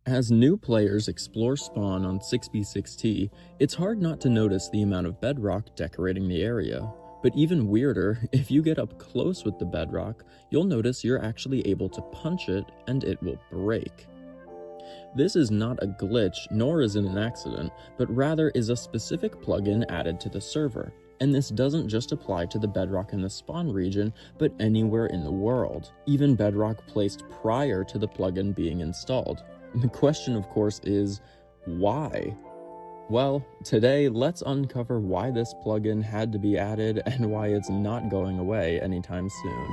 As new players explore spawn on 6b6t, it's hard not to notice the amount of bedrock decorating the area. But even weirder, if you get up close with the bedrock, you'll notice you're actually able to punch it and it will break. This is not a glitch, nor is it an accident, but rather is a specific plugin added to the server. And this doesn't just apply to the bedrock in the spawn region, but anywhere in the world, even bedrock placed prior to the plugin being installed. The question, of course, is why? Well, today let's uncover why this plugin had to be added and why it's not going away anytime soon.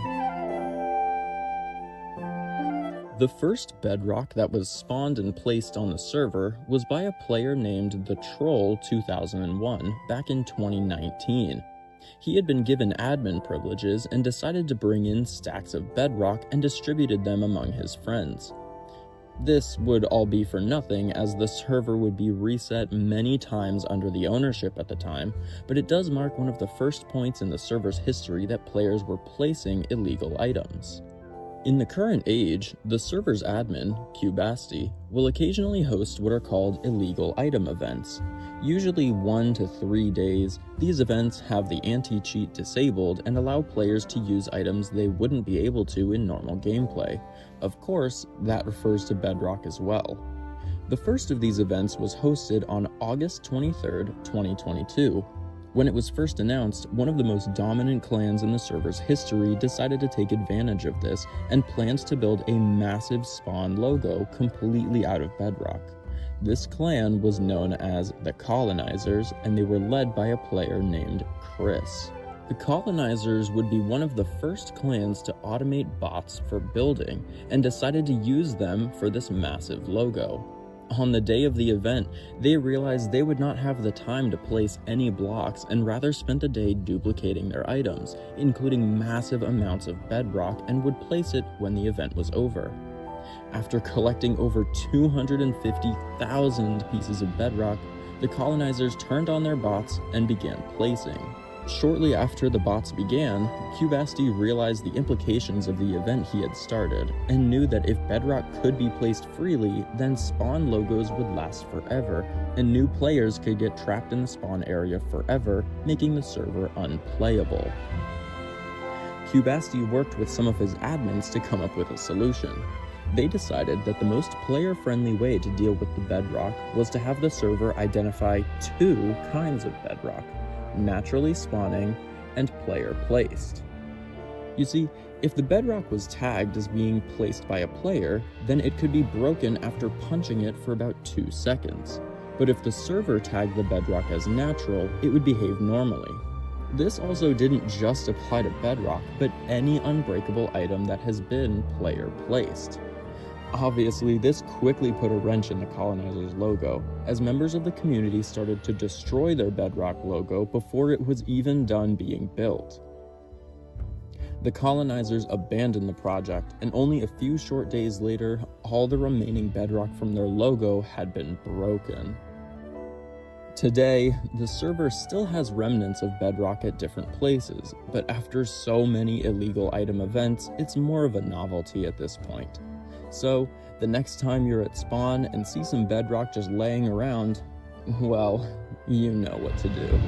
The first bedrock that was spawned and placed on the server was by a player named the Troll 2001 back in 2019. He had been given admin privileges and decided to bring in stacks of bedrock and distributed them among his friends. This would all be for nothing, as the server would be reset many times under the ownership at the time, but it does mark one of the first points in the server's history that players were placing illegal items. In the current age, the server's admin, Btw, will occasionally host what are called illegal item events. Usually 1 to 3 days, these events have the anti-cheat disabled and allow players to use items they wouldn't be able to in normal gameplay. Of course, that refers to Bedrock as well. The first of these events was hosted on August 23, 2022. When it was first announced, one of the most dominant clans in the server's history decided to take advantage of this and planned to build a massive spawn logo completely out of bedrock. This clan was known as the Colonizers, and they were led by a player named Chris. The Colonizers would be one of the first clans to automate bots for building, and decided to use them for this massive logo. On the day of the event, they realized they would not have the time to place any blocks and rather spent the day duplicating their items, including massive amounts of bedrock, and would place it when the event was over. After collecting over 250,000 pieces of bedrock, the colonizers turned on their bots and began placing. Shortly after the bots began, Btw realized the implications of the event he had started, and knew that if bedrock could be placed freely, then spawn logos would last forever, and new players could get trapped in the spawn area forever, making the server unplayable. Btw worked with some of his admins to come up with a solution. They decided that the most player-friendly way to deal with the bedrock was to have the server identify 2 kinds of bedrock: naturally spawning and player placed. You see, if the bedrock was tagged as being placed by a player, then it could be broken after punching it for about 2 seconds. But if the server tagged the bedrock as natural, it would behave normally. This also didn't just apply to bedrock, but any unbreakable item that has been player placed. Obviously, this quickly put a wrench in the colonizers' logo, as members of the community started to destroy their bedrock logo before it was even done being built. The colonizers abandoned the project, and only a few short days later, all the remaining bedrock from their logo had been broken. Today, the server still has remnants of bedrock at different places, but after so many illegal item events, it's more of a novelty at this point. So, the next time you're at spawn and see some bedrock just laying around, well, you know what to do.